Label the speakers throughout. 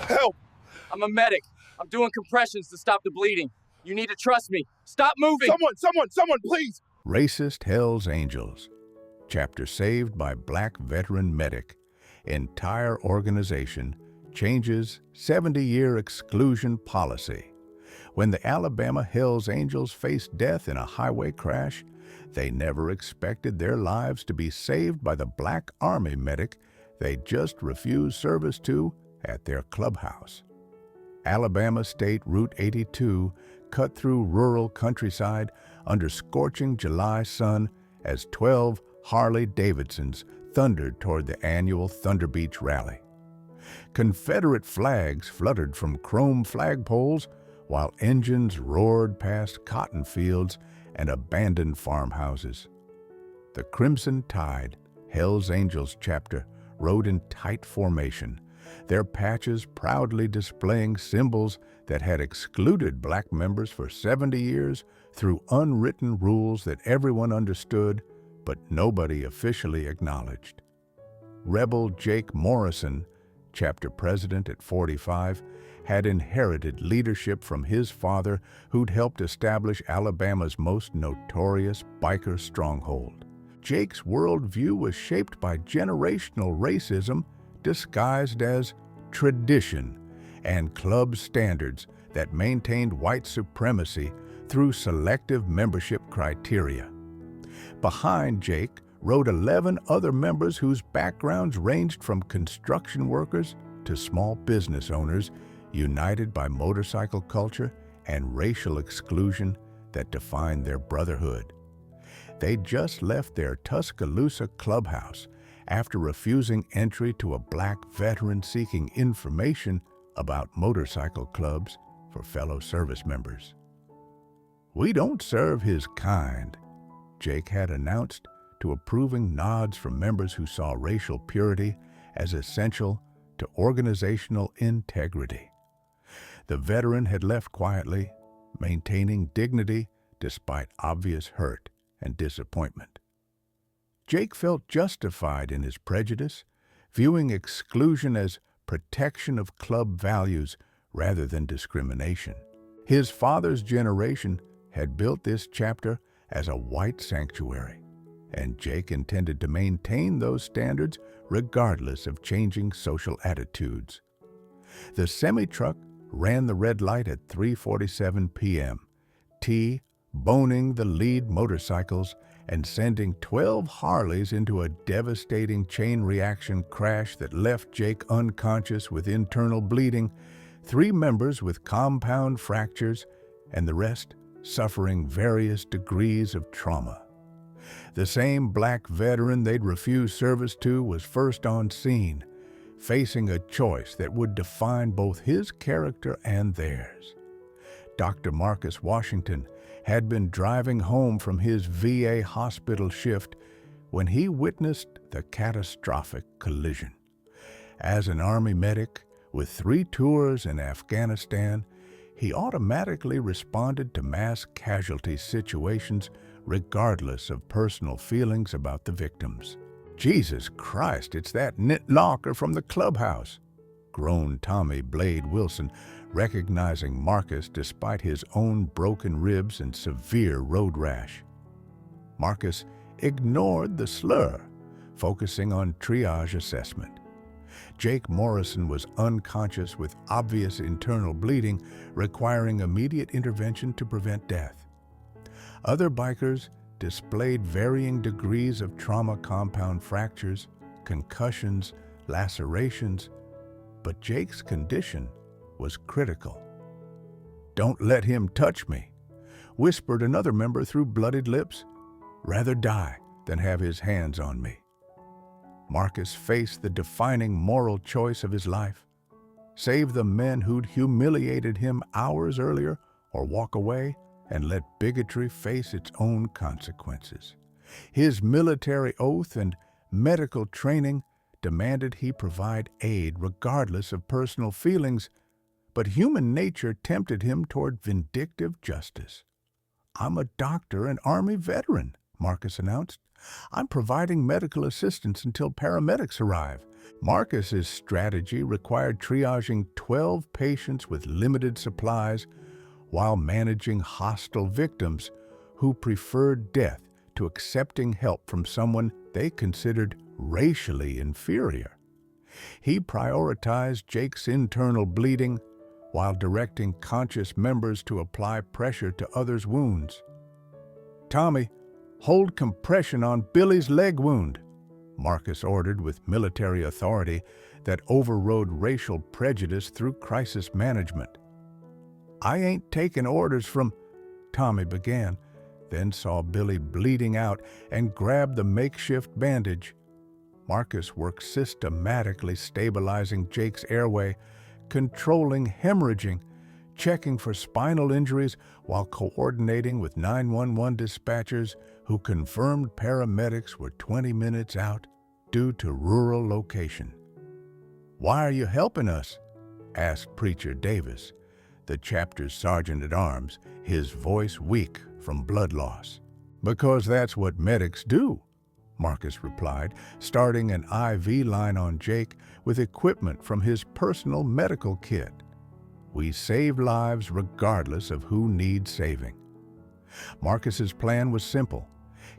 Speaker 1: Help!
Speaker 2: I'm a medic. I'm doing compressions to stop the bleeding. You need to trust me. Stop moving!
Speaker 1: Someone, please!
Speaker 3: Racist Hells Angels. Chapter saved by Black veteran medic. Entire organization changes 70-year exclusion policy. When the Alabama Hells Angels faced death in a highway crash, they never expected their lives to be saved by the Black Army medic they just refused service to at their clubhouse. Alabama State Route 82 cut through rural countryside under scorching July sun as 12 Harley-Davidsons thundered toward the annual Thunder Beach rally. Confederate flags fluttered from chrome flagpoles while engines roared past cotton fields and abandoned farmhouses. The Crimson Tide, Hells Angels chapter, rode in tight formation, their patches proudly displaying symbols that had excluded black members for 70 years through unwritten rules that everyone understood but nobody officially acknowledged. Rebel Jake Morrison, chapter president at 45, had inherited leadership from his father who'd helped establish Alabama's most notorious biker stronghold. Jake's worldview was shaped by generational racism disguised as tradition and club standards that maintained white supremacy through selective membership criteria. Behind Jake rode 11 other members whose backgrounds ranged from construction workers to small business owners, united by motorcycle culture and racial exclusion that defined their brotherhood. They just left their Tuscaloosa clubhouse after refusing entry to a black veteran seeking information about motorcycle clubs for fellow service members. "We don't serve his kind," Jake had announced, to approving nods from members who saw racial purity as essential to organizational integrity. The veteran had left quietly, maintaining dignity despite obvious hurt and disappointment. Jake felt justified in his prejudice, viewing exclusion as protection of club values rather than discrimination. His father's generation had built this chapter as a white sanctuary, and Jake intended to maintain those standards regardless of changing social attitudes. The semi-truck ran the red light at 3:47 p.m., T-boning the lead motorcycles and sending 12 Harleys into a devastating chain reaction crash that left Jake unconscious with internal bleeding, 3 members with compound fractures, and the rest suffering various degrees of trauma. The same black veteran they'd refused service to was first on scene, facing a choice that would define both his character and theirs. Dr. Marcus Washington had been driving home from his VA hospital shift when he witnessed the catastrophic collision. As an Army medic with 3 tours in Afghanistan, he automatically responded to mass casualty situations regardless of personal feelings about the victims. "Jesus Christ, it's that knit knocker from the clubhouse," groaned Tommy Blade Wilson, recognizing Marcus despite his own broken ribs and severe road rash. Marcus ignored the slur, focusing on triage assessment. Jake Morrison was unconscious with obvious internal bleeding, requiring immediate intervention to prevent death. Other bikers displayed varying degrees of trauma, compound fractures, concussions, lacerations, but Jake's condition was critical. "Don't let him touch me," whispered another member through bloodied lips. "Rather die than have his hands on me." Marcus faced the defining moral choice of his life: save the men who'd humiliated him hours earlier, or walk away and let bigotry face its own consequences. His military oath and medical training demanded he provide aid regardless of personal feelings, but human nature tempted him toward vindictive justice. "I'm a doctor and Army veteran," Marcus announced. I'm providing medical assistance until paramedics arrive. Marcus's strategy required triaging 12 patients with limited supplies while managing hostile victims who preferred death to accepting help from someone they considered racially inferior. He prioritized Jake's internal bleeding while directing conscious members to apply pressure to others' wounds. "Tommy, hold compression on Billy's leg wound," Marcus ordered with military authority that overrode racial prejudice through crisis management. "I ain't taking orders from," Tommy began, then saw Billy bleeding out and grabbed the makeshift bandage. Marcus worked systematically stabilizing Jake's airway, controlling hemorrhaging, checking for spinal injuries while coordinating with 911 dispatchers who confirmed paramedics were 20 minutes out due to rural location. "Why are you helping us?" asked Preacher Davis, the chapter's sergeant-at-arms, his voice weak from blood loss. "Because that's what medics do," Marcus replied, starting an IV line on Jake with equipment from his personal medical kit. "We save lives regardless of who needs saving." Marcus's plan was simple: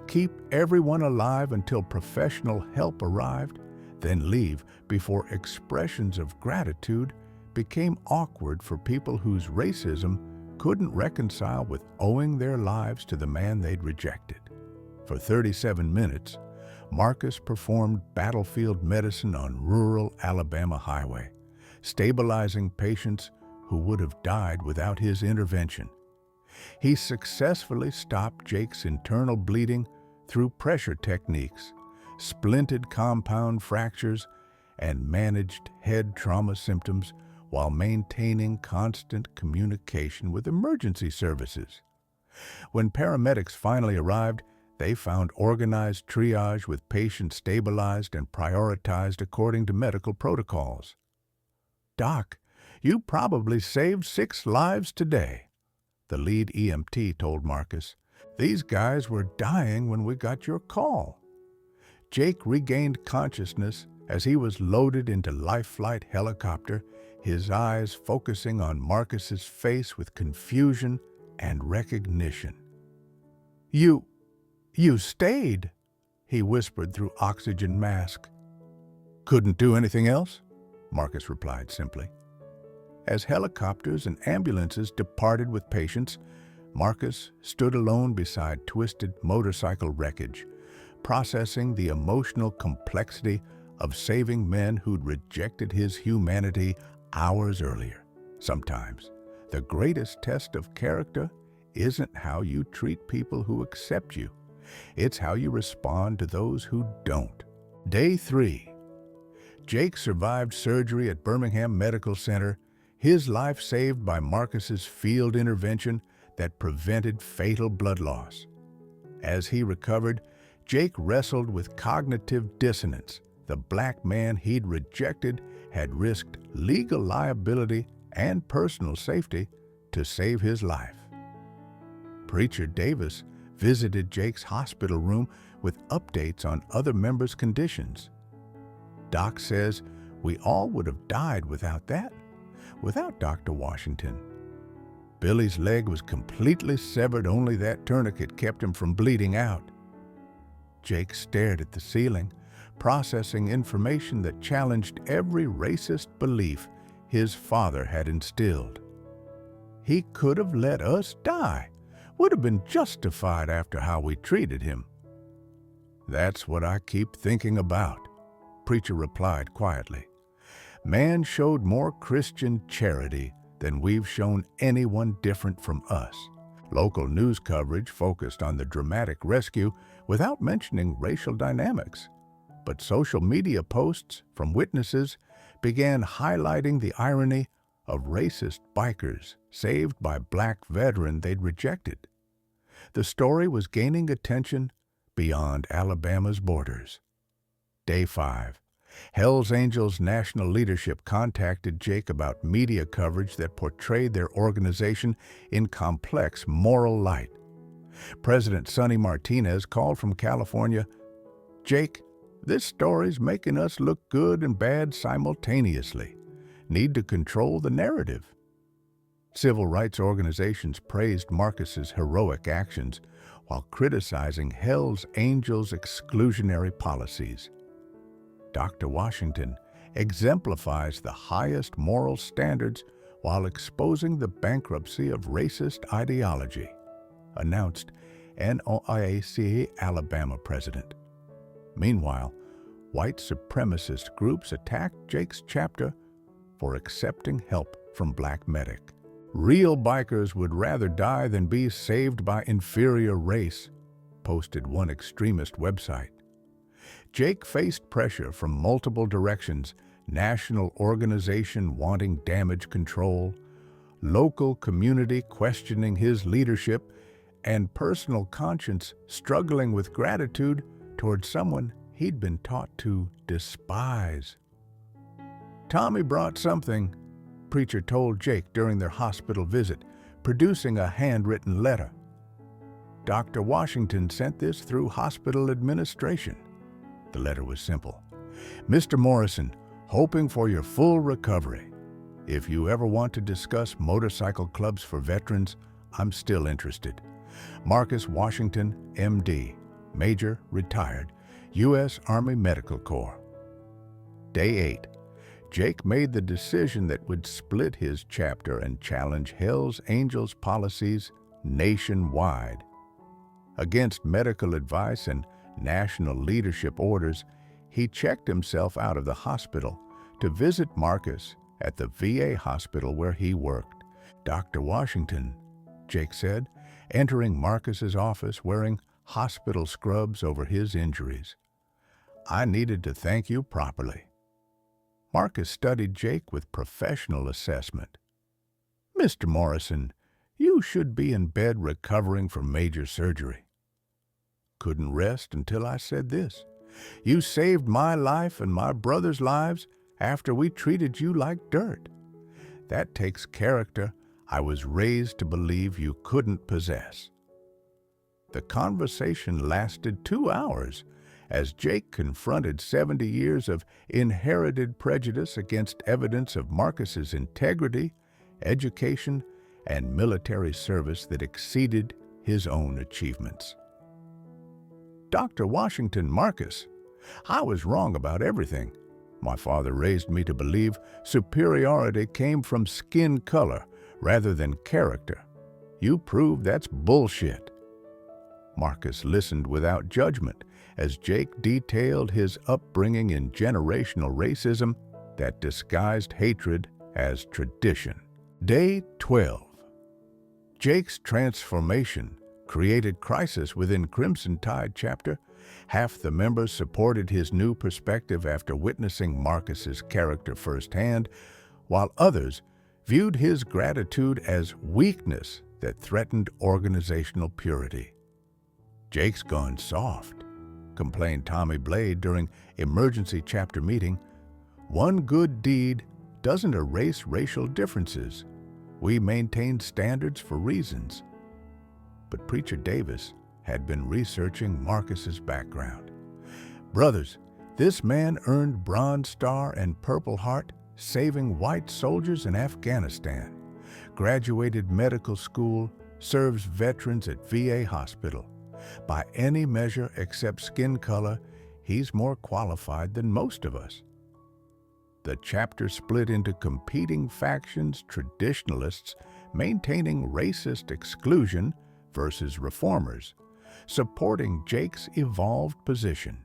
Speaker 3: keep everyone alive until professional help arrived, then leave before expressions of gratitude became awkward for people whose racism couldn't reconcile with owing their lives to the man they'd rejected. For 37 minutes, Marcus performed battlefield medicine on rural Alabama highway, stabilizing patients who would have died without his intervention. He successfully stopped Jake's internal bleeding through pressure techniques, splinted compound fractures, and managed head trauma symptoms while maintaining constant communication with emergency services. When paramedics finally arrived, they found organized triage with patients stabilized and prioritized according to medical protocols. "Doc, you probably saved 6 lives today," the lead EMT told Marcus. "These guys were dying when we got your call." Jake regained consciousness as he was loaded into life flight helicopter, his eyes focusing on Marcus's face with confusion and recognition. You stayed," he whispered through oxygen mask. "Couldn't do anything else," Marcus replied simply. As helicopters and ambulances departed with patients, Marcus stood alone beside twisted motorcycle wreckage, processing the emotional complexity of saving men who'd rejected his humanity hours earlier. Sometimes, the greatest test of character isn't how you treat people who accept you. It's how you respond to those who don't. Day 3. Jake survived surgery at Birmingham Medical Center, his life saved by Marcus's field intervention that prevented fatal blood loss. As he recovered, Jake wrestled with cognitive dissonance. The black man he'd rejected had risked legal liability and personal safety to save his life. Preacher Davis visited Jake's hospital room with updates on other members' conditions. "Doc says we all would have died without that, without Dr. Washington. Billy's leg was completely severed, only that tourniquet kept him from bleeding out." Jake stared at the ceiling, processing information that challenged every racist belief his father had instilled. He could have let us die, would have been justified after how we treated him. "That's what I keep thinking about," Preacher replied quietly. "Man showed more Christian charity than we've shown anyone different from us." Local news coverage focused on the dramatic rescue without mentioning racial dynamics. But social media posts from witnesses began highlighting the irony of racist bikers saved by black veteran they'd rejected. The story was gaining attention beyond Alabama's borders. Day 5. Hells Angels national leadership contacted Jake about media coverage that portrayed their organization in complex moral light. President Sonny Martinez called from California, "Jake, this story's making us look good and bad simultaneously. Need to control the narrative." Civil rights organizations praised Marcus's heroic actions while criticizing Hell's Angels' exclusionary policies. Dr. Washington exemplifies the highest moral standards while exposing the bankruptcy of racist ideology, announced NOIAC Alabama president. Meanwhile, white supremacist groups attacked Jake's chapter for accepting help from black medic. "Real bikers would rather die than be saved by inferior race," posted one extremist website. Jake faced pressure from multiple directions: national organization wanting damage control, local community questioning his leadership, and personal conscience struggling with gratitude toward someone he'd been taught to despise. "Tommy brought something," preacher told Jake during their hospital visit, producing a handwritten letter. Dr. Washington sent this through hospital administration. The letter was simple. "Mr. Morrison, hoping for your full recovery. If you ever want to discuss motorcycle clubs for veterans, I'm still interested. Marcus Washington, MD, Major, retired, U.S. Army Medical Corps." Day 8. Jake made the decision that would split his chapter and challenge Hell's Angels policies nationwide. Against medical advice and national leadership orders, he checked himself out of the hospital to visit Marcus at the VA hospital where he worked. "Dr. Washington," Jake said, entering Marcus's office wearing hospital scrubs over his injuries, "I needed to thank you properly." Marcus studied Jake with professional assessment. "Mr. Morrison, you should be in bed recovering from major surgery." "Couldn't rest until I said this. You saved my life and my brother's lives after we treated you like dirt. That takes character I was raised to believe you couldn't possess." The conversation lasted 2 hours as Jake confronted 70 years of inherited prejudice against evidence of Marcus's integrity, education, and military service that exceeded his own achievements. "Dr. Washington, Marcus, I was wrong about everything. My father raised me to believe superiority came from skin color rather than character. You proved that's bullshit." Marcus listened without judgment as Jake detailed his upbringing in generational racism that disguised hatred as tradition. Day 12. Jake's transformation created crisis within Crimson Tide chapter. Half the members supported his new perspective after witnessing Marcus's character firsthand, while others viewed his gratitude as weakness that threatened organizational purity. "Jake's gone soft," complained Tommy Blade during emergency chapter meeting. "One good deed doesn't erase racial differences. We maintain standards for reasons." But Preacher Davis had been researching Marcus's background. "Brothers, this man earned Bronze Star and Purple Heart saving white soldiers in Afghanistan, graduated medical school, serves veterans at VA hospital. By any measure except skin color, he's more qualified than most of us." The chapter split into competing factions: traditionalists maintaining racist exclusion versus reformers supporting Jake's evolved position.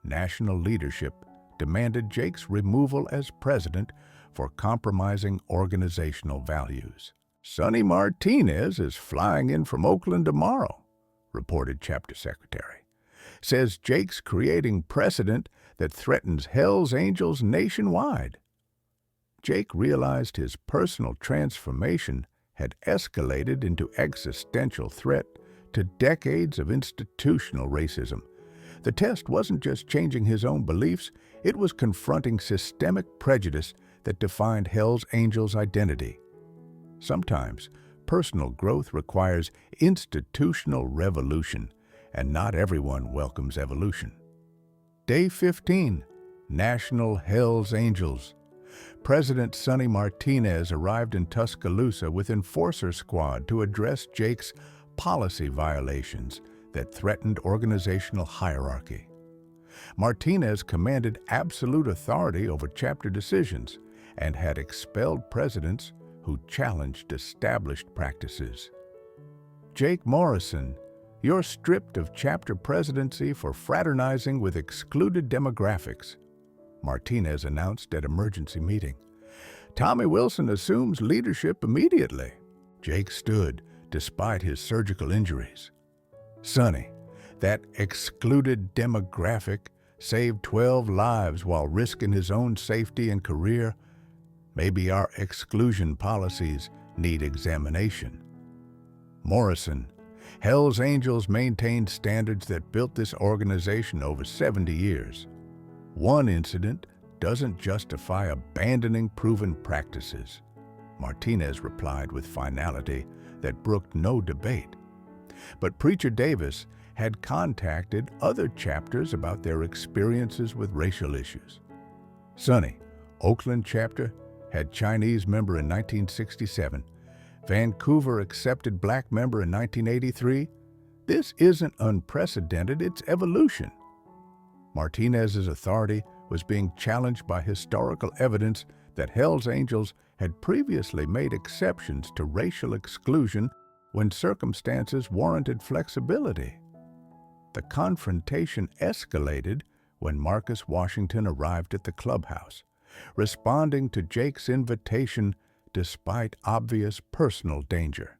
Speaker 3: National leadership demanded Jake's removal as president for compromising organizational values. "Sonny Martinez is flying in from Oakland tomorrow," reported chapter secretary. "Says Jake's creating precedent that threatens Hell's Angels nationwide." Jake realized his personal transformation had escalated into existential threat to decades of institutional racism. The test wasn't just changing his own beliefs, it was confronting systemic prejudice that defined Hell's Angels' identity. Sometimes, Personal growth requires institutional revolution, and not everyone welcomes evolution. Day 15, National Hells Angels. President Sonny Martinez arrived in Tuscaloosa with enforcer squad to address Jake's policy violations that threatened organizational hierarchy. Martinez commanded absolute authority over chapter decisions and had expelled presidents who challenged established practices. Jake Morrison, you're stripped of chapter presidency for fraternizing with excluded demographics, Martinez announced at emergency meeting. Tommy Wilson assumes leadership immediately. Jake stood despite his surgical injuries. Sonny, that excluded demographic, saved 12 lives while risking his own safety and career. Maybe our exclusion policies need examination. Morrison, Hell's Angels maintained standards that built this organization over 70 years. One incident doesn't justify abandoning proven practices. Martinez replied with finality that brooked no debate. But Preacher Davis had contacted other chapters about their experiences with racial issues. Sonny, Oakland chapter, had Chinese member in 1967. Vancouver accepted black member in 1983. This isn't unprecedented, it's evolution. Martinez's authority was being challenged by historical evidence that Hell's Angels had previously made exceptions to racial exclusion when circumstances warranted flexibility. The confrontation escalated when Marcus Washington arrived at the clubhouse, responding to Jake's invitation despite obvious personal danger.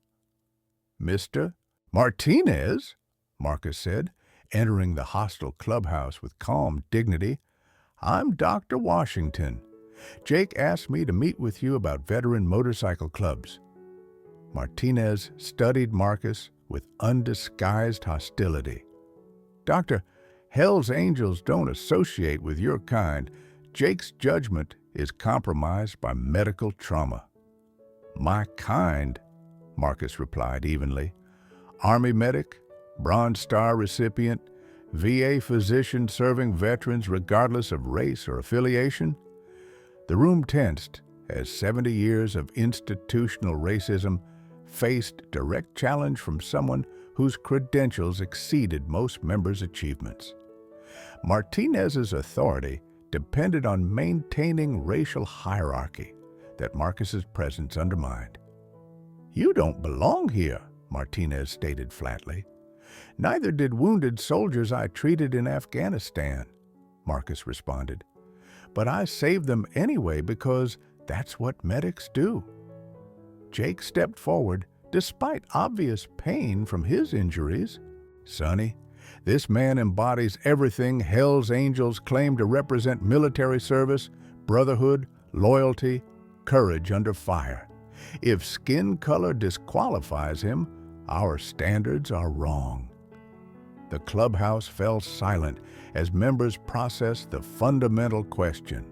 Speaker 3: "Mr. Martinez," Marcus said, entering the hostile clubhouse with calm dignity, "I'm Dr. Washington. Jake asked me to meet with you about veteran motorcycle clubs." Martinez studied Marcus with undisguised hostility. "Doctor, Hell's Angels don't associate with your kind. Jake's judgment is compromised by medical trauma." "My kind," Marcus replied evenly. "Army medic, Bronze Star recipient, VA physician serving veterans regardless of race or affiliation?" The room tensed as 70 years of institutional racism faced direct challenge from someone whose credentials exceeded most members' achievements. Martinez's authority depended on maintaining racial hierarchy that Marcus's presence undermined. "You don't belong here," Martinez stated flatly. "Neither did wounded soldiers I treated in Afghanistan," Marcus responded. "But I saved them anyway because that's what medics do." Jake stepped forward despite obvious pain from his injuries. "Sonny, this man embodies everything Hell's Angels claim to represent: military service, brotherhood, loyalty, courage under fire. If skin color disqualifies him, our standards are wrong." The clubhouse fell silent as members processed the fundamental question: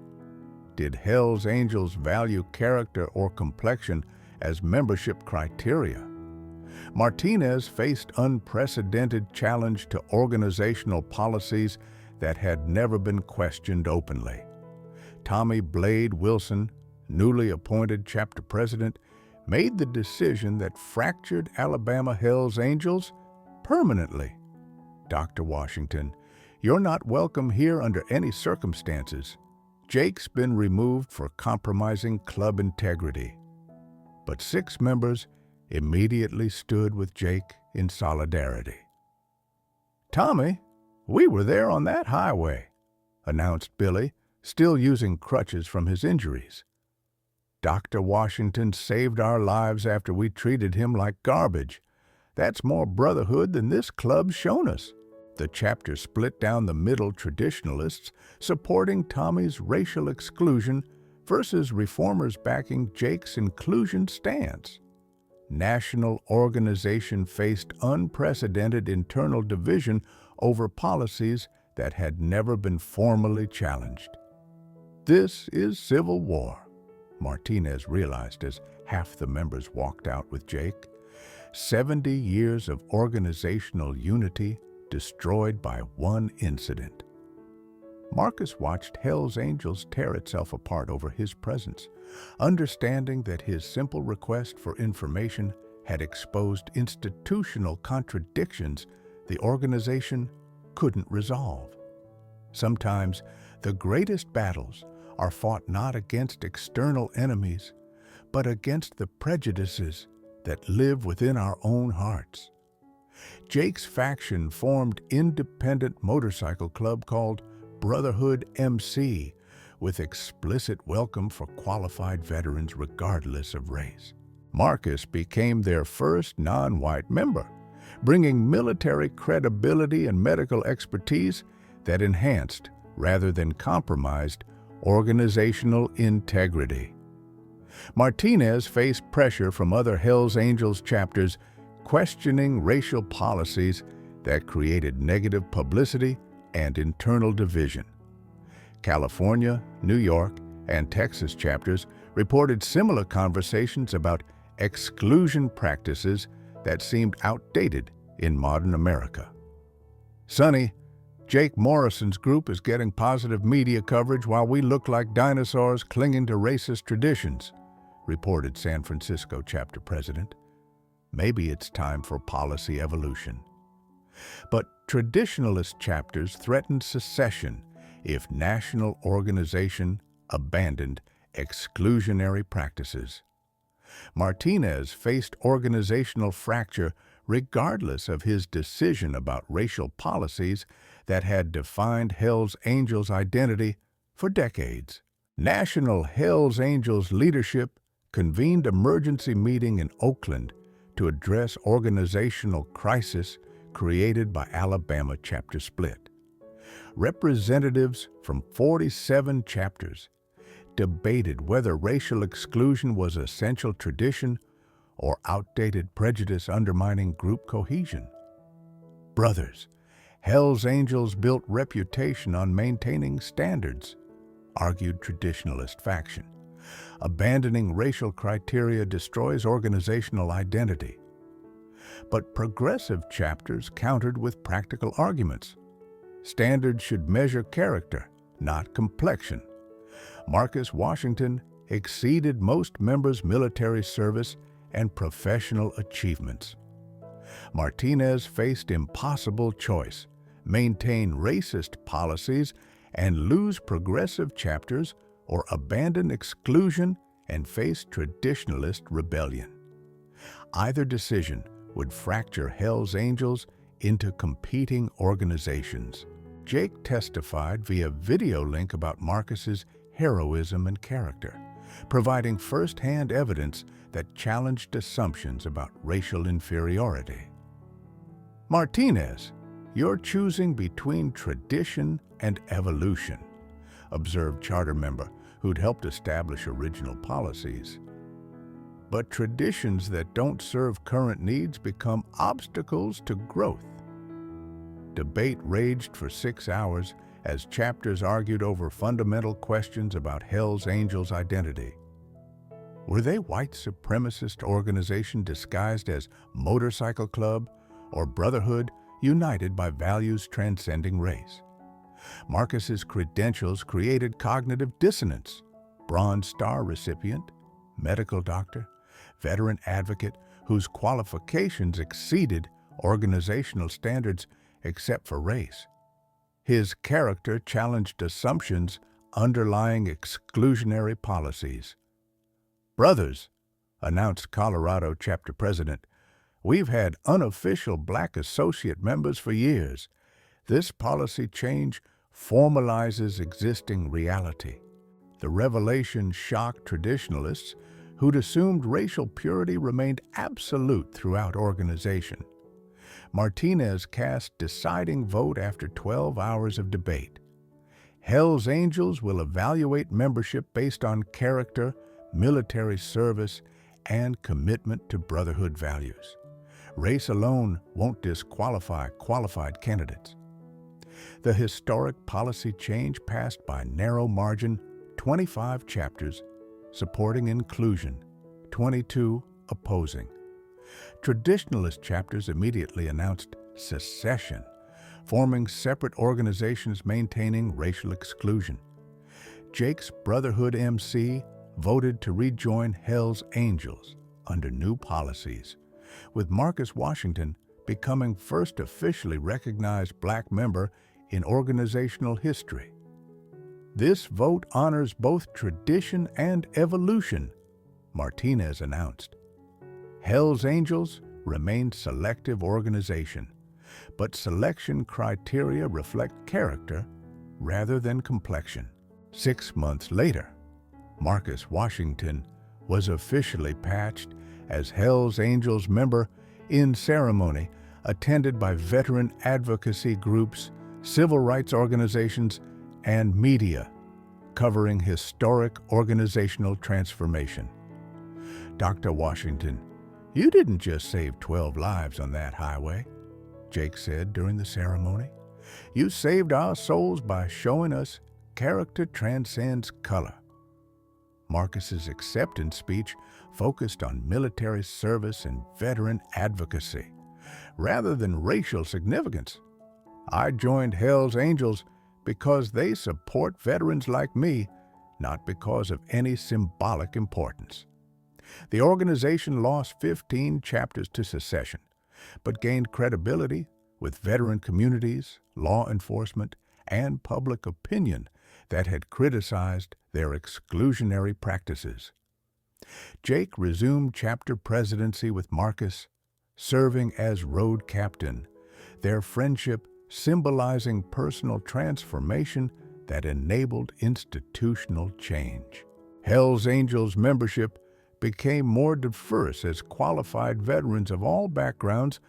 Speaker 3: did Hell's Angels value character or complexion as membership criteria? Martinez faced unprecedented challenge to organizational policies that had never been questioned openly. Tommy Blade Wilson, newly appointed chapter president, made the decision that fractured Alabama Hell's Angels permanently. "Dr. Washington, you're not welcome here under any circumstances. Jake's been removed for compromising club integrity." But 6 members immediately stood with Jake in solidarity. "Tommy, we were there on that highway," announced Billy, still using crutches from his injuries. "Dr. Washington saved our lives after we treated him like garbage. That's more brotherhood than this club's shown us." The chapter split down the middle: traditionalists supporting Tommy's racial exclusion versus reformers backing Jake's inclusion stance. National organization faced unprecedented internal division over policies that had never been formally challenged. "This is civil war," Martinez realized as half the members walked out with Jake. 70 years of organizational unity destroyed by one incident. Marcus watched Hell's Angels tear itself apart over his presence, understanding that his simple request for information had exposed institutional contradictions the organization couldn't resolve. Sometimes the greatest battles are fought not against external enemies, but against the prejudices that live within our own hearts. Jake's faction formed independent motorcycle club called Brotherhood MC, with explicit welcome for qualified veterans regardless of race. Marcus became their first non-white member, bringing military credibility and medical expertise that enhanced, rather than compromised, organizational integrity. Martinez faced pressure from other Hells Angels chapters questioning racial policies that created negative publicity and internal division. California, New York, and Texas chapters reported similar conversations about exclusion practices that seemed outdated in modern America. Sonny, Jake Morrison's group is getting positive media coverage while we look like dinosaurs clinging to racist traditions, reported San Francisco chapter president. Maybe it's time for policy evolution. But traditionalist chapters threatened secession if national organization abandoned exclusionary practices. Martinez faced organizational fracture regardless of his decision about racial policies that had defined Hells Angels' identity for decades. National Hells Angels leadership convened emergency meeting in Oakland to address organizational crisis created by Alabama chapter split. Representatives from 47 chapters debated whether racial exclusion was essential tradition or outdated prejudice undermining group cohesion. Brothers, Hells Angels built reputation on maintaining standards, argued traditionalist faction. Abandoning racial criteria destroys organizational identity. But progressive chapters countered with practical arguments. Standards should measure character, not complexion. Marcus Washington exceeded most members' military service and professional achievements. Martinez faced impossible choice: maintain racist policies and lose progressive chapters, or abandon exclusion and face traditionalist rebellion. Either decision would fracture Hells Angels into competing organizations. Jake testified via video link about Marcus's heroism and character, providing first-hand evidence that challenged assumptions about racial inferiority. Martinez, you're choosing between tradition and evolution, observed charter member who'd helped establish original policies. But traditions that don't serve current needs become obstacles to growth. Debate raged for 6 hours as chapters argued over fundamental questions about Hells Angels' identity. Were they white supremacist organization disguised as motorcycle club or brotherhood united by values transcending race? Marcus's credentials created cognitive dissonance. Bronze Star recipient, medical doctor, veteran advocate whose qualifications exceeded organizational standards except for race. His character challenged assumptions underlying exclusionary policies. Brothers, announced Colorado chapter president, we've had unofficial black associate members for years. This policy change formalizes existing reality. The revelation shocked traditionalists who'd assumed racial purity remained absolute throughout organization. Martinez cast deciding vote after 12 hours of debate. Hells Angels will evaluate membership based on character, military service, and commitment to brotherhood values. Race alone won't disqualify qualified candidates. The historic policy change passed by narrow margin, 25 chapters, supporting inclusion, 22 opposing. Traditionalist chapters immediately announced secession, forming separate organizations maintaining racial exclusion. Jake's Brotherhood MC voted to rejoin Hell's Angels under new policies, with Marcus Washington becoming first officially recognized Black member in organizational history. This vote honors both tradition and evolution, Martinez announced. Hell's Angels remained selective organization, but selection criteria reflect character rather than complexion. 6 months later, Marcus Washington was officially patched as Hell's Angels member in ceremony attended by veteran advocacy groups, civil rights organizations, and media, covering historic organizational transformation. Dr. Washington, you didn't just save 12 lives on that highway, Jake said during the ceremony. You saved our souls by showing us character transcends color. Marcus's acceptance speech focused on military service and veteran advocacy, rather than racial significance. I joined Hell's Angels because they support veterans like me, not because of any symbolic importance. The organization lost 15 chapters to secession, but gained credibility with veteran communities, law enforcement, and public opinion that had criticized their exclusionary practices. Jake resumed chapter presidency with Marcus, serving as road captain, their friendship symbolizing personal transformation that enabled institutional change. Hell's Angels membership became more diverse as qualified veterans of all backgrounds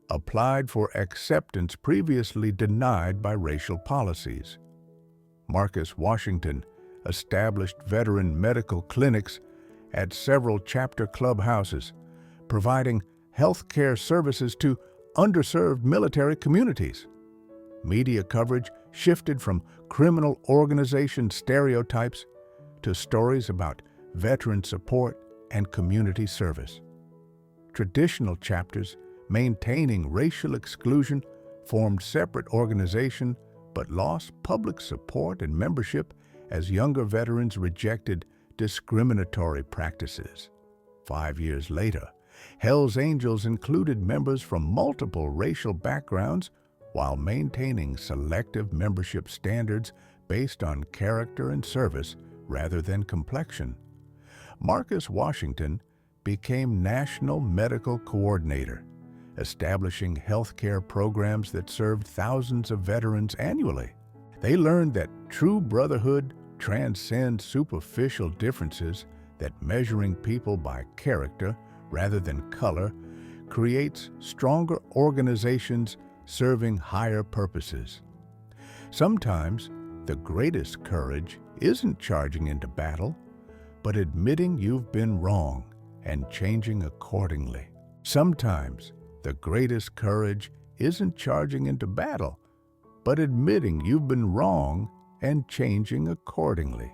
Speaker 3: applied for acceptance previously denied by racial policies. Marcus Washington established veteran medical clinics at several chapter clubhouses, providing health care services to underserved military communities. Media coverage shifted from criminal organization stereotypes to stories about veteran support and community service. Traditional chapters maintaining racial exclusion formed separate organizations but lost public support and membership as younger veterans rejected discriminatory practices. 5 years later, Hell's Angels included members from multiple racial backgrounds while maintaining selective membership standards based on character and service rather than complexion. Marcus Washington became National Medical Coordinator, establishing healthcare programs that served thousands of veterans annually. They learned that true brotherhood transcends superficial differences, that measuring people by character rather than color creates stronger organizations serving higher purposes. Sometimes the greatest courage isn't charging into battle, but admitting you've been wrong and changing accordingly. Sometimes the greatest courage isn't charging into battle, but admitting you've been wrong and changing accordingly.